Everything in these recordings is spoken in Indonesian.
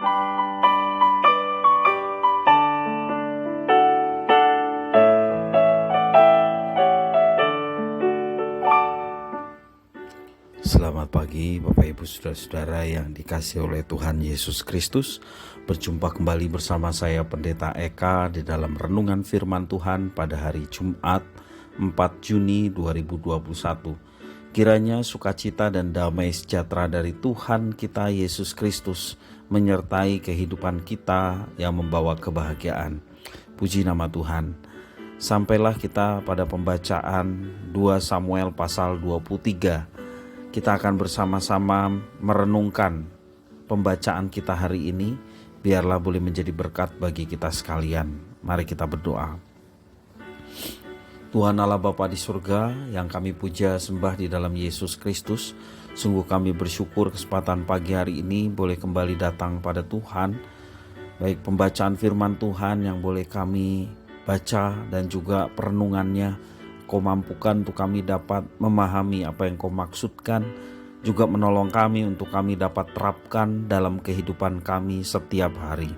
Selamat pagi Bapak Ibu Saudara-saudara yang dikasihi oleh Tuhan Yesus Kristus. Berjumpa kembali bersama saya Pendeta Eka di dalam renungan firman Tuhan pada hari Jumat 4 Juni 2021. Kiranya sukacita dan damai sejahtera dari Tuhan kita Yesus Kristus menyertai kehidupan kita yang membawa kebahagiaan. Puji nama Tuhan. Sampailah kita pada pembacaan 2 Samuel pasal 23. Kita akan bersama-sama merenungkan pembacaan kita hari ini. Biarlah boleh menjadi berkat bagi kita sekalian. Mari kita berdoa. Tuhan Allah Bapa di surga, yang kami puja sembah di dalam Yesus Kristus, sungguh kami bersyukur kesempatan pagi hari ini boleh kembali datang pada Tuhan. Baik pembacaan firman Tuhan yang boleh kami baca dan juga perenungannya, Kau mampukan untuk kami dapat memahami apa yang Kau maksudkan, juga menolong kami untuk kami dapat terapkan dalam kehidupan kami setiap hari.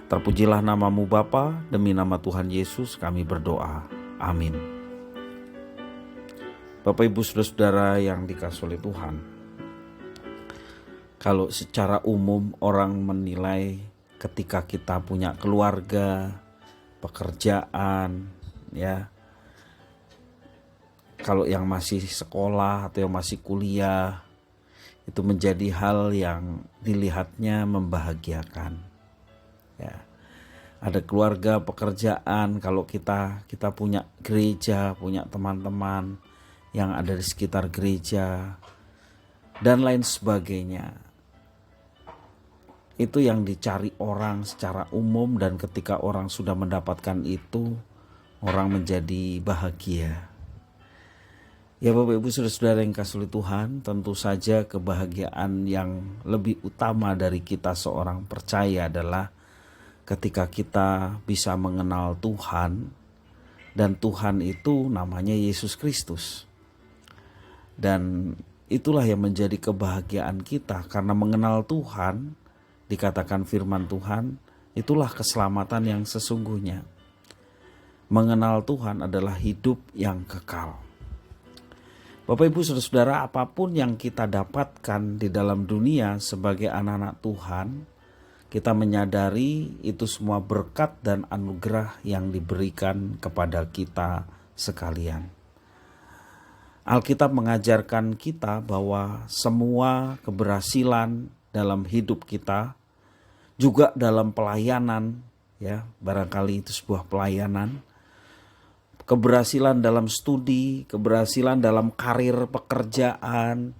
Terpujilah nama-Mu Bapa, demi nama Tuhan Yesus kami berdoa. Amin. Bapak Ibu Saudara-saudara yang dikasihi oleh Tuhan, kalau secara umum orang menilai ketika kita punya keluarga, pekerjaan, kalau yang masih sekolah atau yang masih kuliah, itu menjadi hal yang dilihatnya membahagiakan. Ada keluarga, pekerjaan, kalau kita punya gereja, punya teman-teman yang ada di sekitar gereja, dan lain sebagainya. Itu yang dicari orang secara umum, dan ketika orang sudah mendapatkan itu, orang menjadi bahagia. Ya Bapak Ibu Saudara-saudara yang kasih Tuhan, tentu saja kebahagiaan yang lebih utama dari kita seorang percaya adalah ketika kita bisa mengenal Tuhan, dan Tuhan itu namanya Yesus Kristus. Dan itulah yang menjadi kebahagiaan kita, karena mengenal Tuhan, dikatakan firman Tuhan, itulah keselamatan yang sesungguhnya. Mengenal Tuhan adalah hidup yang kekal. Bapak Ibu Saudara-saudara, apapun yang kita dapatkan di dalam dunia sebagai anak-anak Tuhan, kita menyadari itu semua berkat dan anugerah yang diberikan kepada kita sekalian. Alkitab mengajarkan kita bahwa semua keberhasilan dalam hidup kita, juga dalam pelayanan, barangkali itu sebuah pelayanan, keberhasilan dalam studi, keberhasilan dalam karir pekerjaan,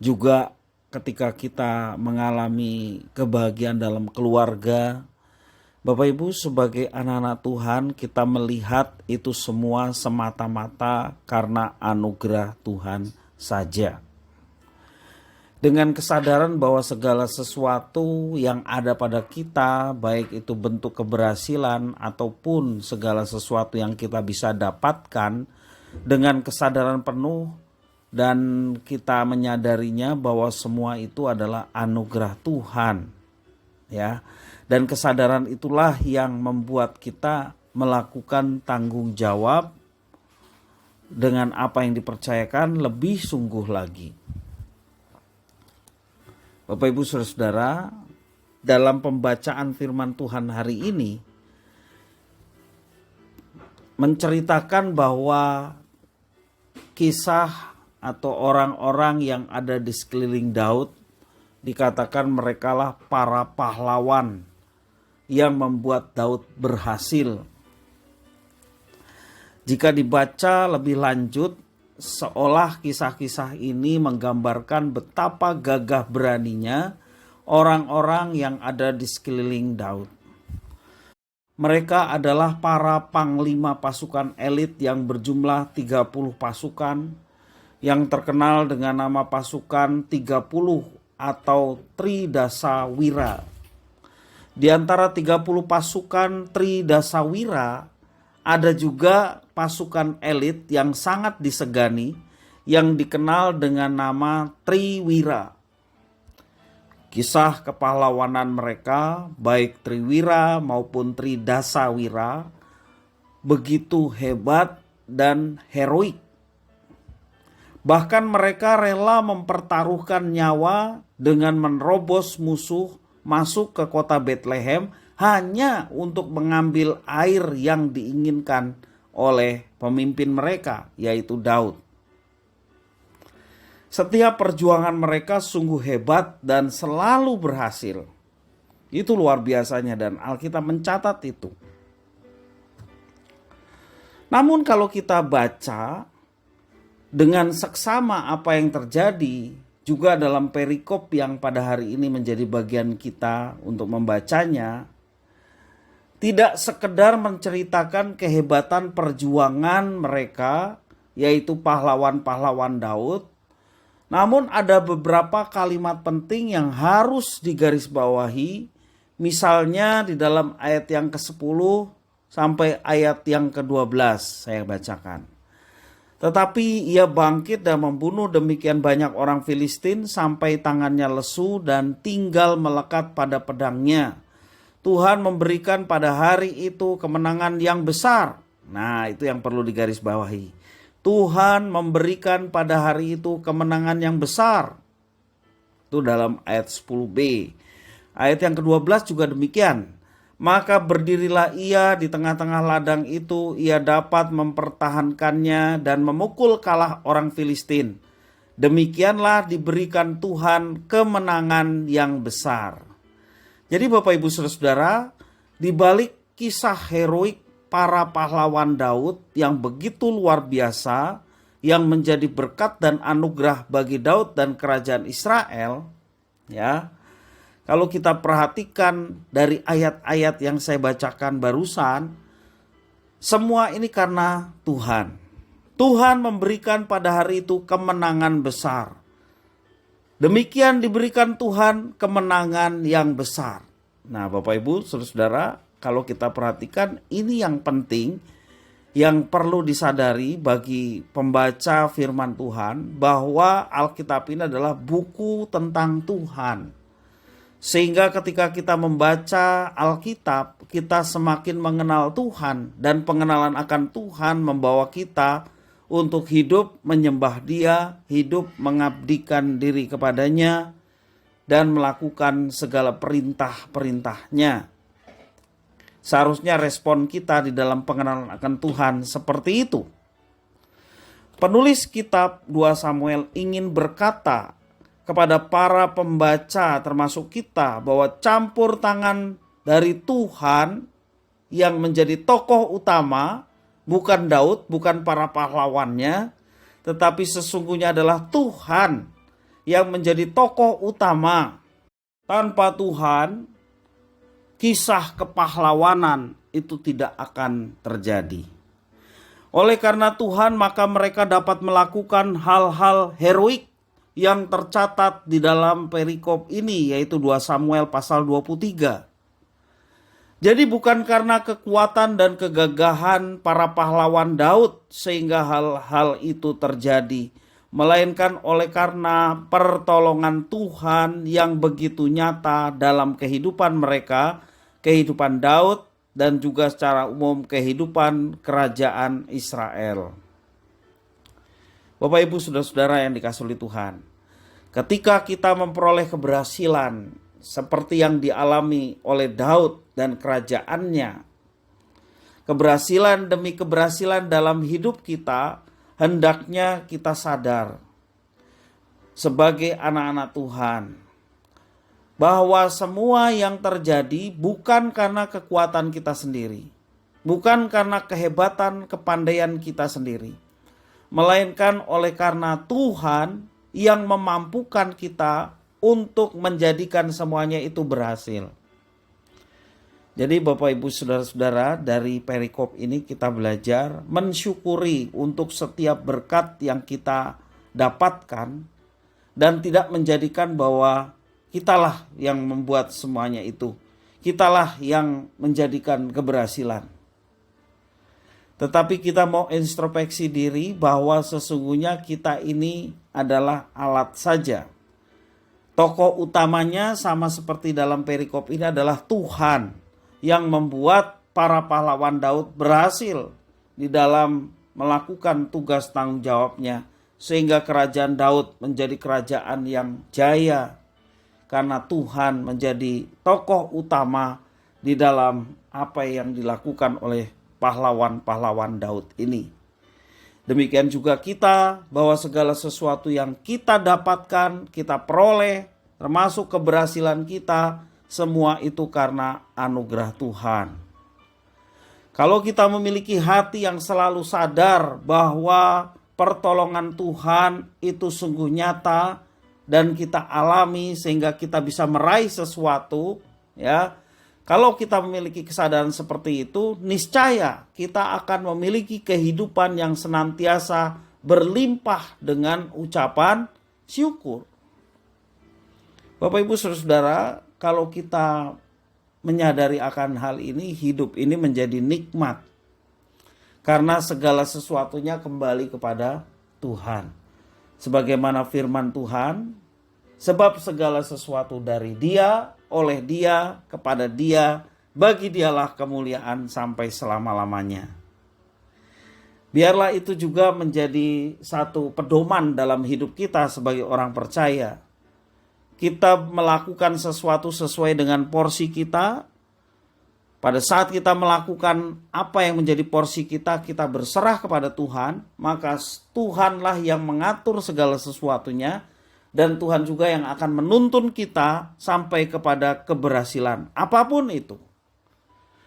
juga ketika kita mengalami kebahagiaan dalam keluarga. Bapak Ibu, sebagai anak-anak Tuhan, kita melihat itu semua semata-mata karena anugerah Tuhan saja. Dengan kesadaran bahwa segala sesuatu yang ada pada kita, baik itu bentuk keberhasilan ataupun segala sesuatu yang kita bisa dapatkan, dengan kesadaran penuh dan kita menyadarinya bahwa semua itu adalah anugerah Tuhan. Dan kesadaran itulah yang membuat kita melakukan tanggung jawab dengan apa yang dipercayakan lebih sungguh lagi. Bapak Ibu Saudara-saudara, dalam pembacaan firman Tuhan hari ini menceritakan bahwa kisah atau orang-orang yang ada di sekeliling Daud, dikatakan merekalah para pahlawan yang membuat Daud berhasil. Jika dibaca lebih lanjut, seolah kisah-kisah ini menggambarkan betapa gagah beraninya orang-orang yang ada di sekeliling Daud. Mereka adalah para panglima pasukan elit yang berjumlah 30 pasukan, yang terkenal dengan nama pasukan 30 atau Tridasawira. Di antara 30 pasukan Tridasawira, ada juga pasukan elit yang sangat disegani yang dikenal dengan nama Triwira. Kisah kepahlawanan mereka, baik Triwira maupun Tridasawira, begitu hebat dan heroik. Bahkan mereka rela mempertaruhkan nyawa dengan menerobos musuh masuk ke kota Bethlehem hanya untuk mengambil air yang diinginkan oleh pemimpin mereka, yaitu Daud. Setiap perjuangan mereka sungguh hebat dan selalu berhasil. Itu luar biasanya dan Alkitab mencatat itu. Namun kalau kita baca dengan seksama apa yang terjadi juga dalam perikop yang pada hari ini menjadi bagian kita untuk membacanya, tidak sekedar menceritakan kehebatan perjuangan mereka, yaitu pahlawan-pahlawan Daud, namun ada beberapa kalimat penting yang harus digarisbawahi, misalnya di dalam ayat yang ke-10 sampai ayat yang ke-12 saya bacakan. Tetapi ia bangkit dan membunuh demikian banyak orang Filistin sampai tangannya lesu dan tinggal melekat pada pedangnya. Tuhan memberikan pada hari itu kemenangan yang besar. Nah, itu yang perlu digarisbawahi. Tuhan memberikan pada hari itu kemenangan yang besar. Itu dalam ayat 10b. Ayat yang ke-12 juga demikian. Maka berdirilah ia di tengah-tengah ladang itu, ia dapat mempertahankannya dan memukul kalah orang Filistin. Demikianlah diberikan Tuhan kemenangan yang besar. Jadi Bapak Ibu Saudara-saudara, di balik kisah heroik para pahlawan Daud yang begitu luar biasa, yang menjadi berkat dan anugerah bagi Daud dan kerajaan Israel, ya. Kalau kita perhatikan dari ayat-ayat yang saya bacakan barusan, semua ini karena Tuhan. Tuhan memberikan pada hari itu kemenangan besar. Demikian diberikan Tuhan kemenangan yang besar. Nah, Bapak Ibu, Saudara-saudara, kalau kita perhatikan ini yang penting, yang perlu disadari bagi pembaca firman Tuhan, bahwa Alkitab ini adalah buku tentang Tuhan. Sehingga ketika kita membaca Alkitab, kita semakin mengenal Tuhan, dan pengenalan akan Tuhan membawa kita untuk hidup menyembah Dia, hidup mengabdikan diri kepadanya, dan melakukan segala perintah-perintahnya. Seharusnya respon kita di dalam pengenalan akan Tuhan seperti itu. Penulis kitab 2 Samuel ingin berkata kepada para pembaca termasuk kita bahwa campur tangan dari Tuhan yang menjadi tokoh utama bukan Daud, bukan para pahlawannya, tetapi sesungguhnya adalah Tuhan yang menjadi tokoh utama. Tanpa Tuhan, kisah kepahlawanan itu tidak akan terjadi. Oleh karena Tuhan, maka mereka dapat melakukan hal-hal heroik yang tercatat di dalam perikop ini, yaitu 2 Samuel pasal 23. Jadi bukan karena kekuatan dan kegagahan para pahlawan Daud sehingga hal-hal itu terjadi, melainkan oleh karena pertolongan Tuhan yang begitu nyata dalam kehidupan mereka, kehidupan Daud, dan juga secara umum kehidupan kerajaan Israel. Bapak Ibu Saudara-saudara yang dikasihi oleh Tuhan, ketika kita memperoleh keberhasilan seperti yang dialami oleh Daud dan kerajaannya, keberhasilan demi keberhasilan dalam hidup kita, hendaknya kita sadar sebagai anak-anak Tuhan bahwa semua yang terjadi bukan karena kekuatan kita sendiri, bukan karena kehebatan kepandaian kita sendiri, melainkan oleh karena Tuhan yang memampukan kita untuk menjadikan semuanya itu berhasil. Jadi Bapak Ibu Saudara-saudara, dari perikop ini kita belajar mensyukuri untuk setiap berkat yang kita dapatkan dan tidak menjadikan bahwa kitalah yang membuat semuanya itu. Kitalah yang menjadikan keberhasilan. Tetapi kita mau introspeksi diri bahwa sesungguhnya kita ini adalah alat saja. Tokoh utamanya sama seperti dalam perikop ini adalah Tuhan yang membuat para pahlawan Daud berhasil di dalam melakukan tugas tanggung jawabnya, sehingga kerajaan Daud menjadi kerajaan yang jaya karena Tuhan menjadi tokoh utama di dalam apa yang dilakukan oleh pahlawan-pahlawan Daud ini. Demikian juga kita, bahwa segala sesuatu yang kita dapatkan, kita peroleh, termasuk keberhasilan kita, semua itu karena anugerah Tuhan. Kalau kita memiliki hati yang selalu sadar bahwa pertolongan Tuhan itu sungguh nyata dan kita alami sehingga kita bisa meraih sesuatu, ya. Kalau kita memiliki kesadaran seperti itu, niscaya kita akan memiliki kehidupan yang senantiasa berlimpah dengan ucapan syukur. Bapak Ibu Saudara, kalau kita menyadari akan hal ini, hidup ini menjadi nikmat. Karena segala sesuatunya kembali kepada Tuhan. Sebagaimana firman Tuhan, sebab segala sesuatu dari Dia, oleh Dia, kepada Dia, bagi Dialah kemuliaan sampai selama-lamanya. Biarlah itu juga menjadi satu pedoman dalam hidup kita sebagai orang percaya. Kita melakukan sesuatu sesuai dengan porsi kita. Pada saat kita melakukan apa yang menjadi porsi kita, kita berserah kepada Tuhan, maka Tuhanlah yang mengatur segala sesuatunya. Dan Tuhan juga yang akan menuntun kita sampai kepada keberhasilan apapun itu.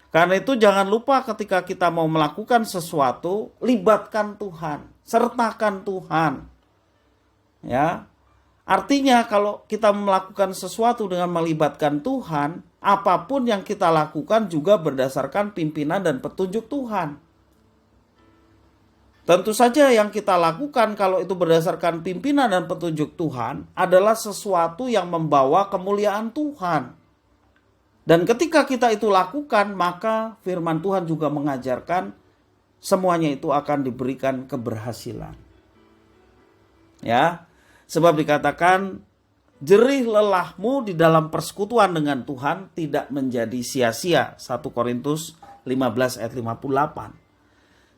Karena itu jangan lupa ketika kita mau melakukan sesuatu, libatkan Tuhan, sertakan Tuhan. Ya. Artinya kalau kita melakukan sesuatu dengan melibatkan Tuhan, apapun yang kita lakukan juga berdasarkan pimpinan dan petunjuk Tuhan. Tentu saja yang kita lakukan kalau itu berdasarkan pimpinan dan petunjuk Tuhan adalah sesuatu yang membawa kemuliaan Tuhan. Dan ketika kita itu lakukan, maka firman Tuhan juga mengajarkan semuanya itu akan diberikan keberhasilan. Ya, sebab dikatakan jerih lelahmu di dalam persekutuan dengan Tuhan tidak menjadi sia-sia. 1 Korintus 15 ayat 58.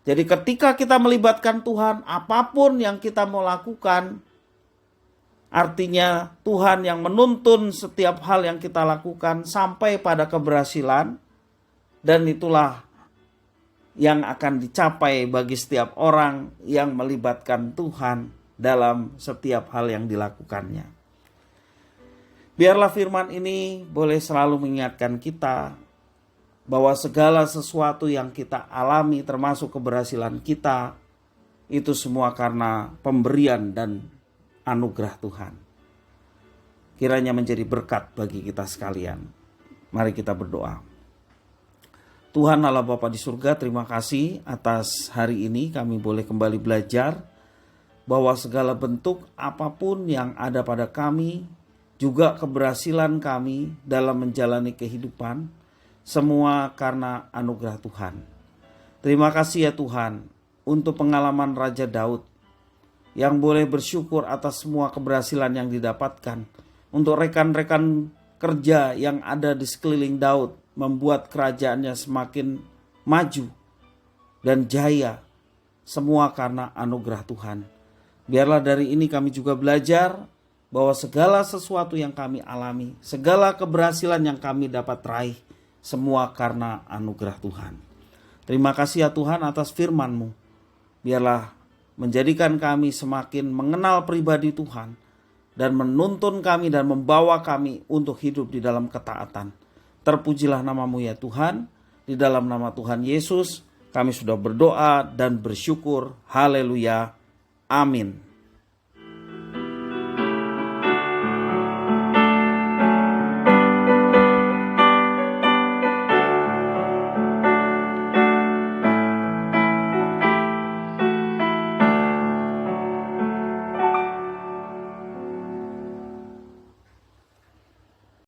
Jadi ketika kita melibatkan Tuhan, apapun yang kita mau lakukan, artinya Tuhan yang menuntun setiap hal yang kita lakukan sampai pada keberhasilan. Dan itulah yang akan dicapai bagi setiap orang yang melibatkan Tuhan dalam setiap hal yang dilakukannya. Biarlah firman ini boleh selalu mengingatkan kita bahwa segala sesuatu yang kita alami termasuk keberhasilan kita itu semua karena pemberian dan anugerah Tuhan. Kiranya menjadi berkat bagi kita sekalian. Mari kita berdoa. Tuhan Allah Bapa di surga, terima kasih atas hari ini kami boleh kembali belajar bahwa segala bentuk apapun yang ada pada kami, juga keberhasilan kami dalam menjalani kehidupan, semua karena anugerah Tuhan. Terima kasih ya Tuhan untuk pengalaman Raja Daud yang boleh bersyukur atas semua keberhasilan yang didapatkan. Untuk rekan-rekan kerja yang ada di sekeliling Daud membuat kerajaannya semakin maju dan jaya. Semua karena anugerah Tuhan. Biarlah dari ini kami juga belajar bahwa segala sesuatu yang kami alami, segala keberhasilan yang kami dapat raih, semua karena anugerah Tuhan. Terima kasih ya Tuhan atas firman-Mu. Biarlah menjadikan kami semakin mengenal pribadi Tuhan dan menuntun kami dan membawa kami untuk hidup di dalam ketaatan. Terpujilah nama-Mu ya Tuhan. Di dalam nama Tuhan Yesus kami sudah berdoa dan bersyukur. Haleluya. Amin.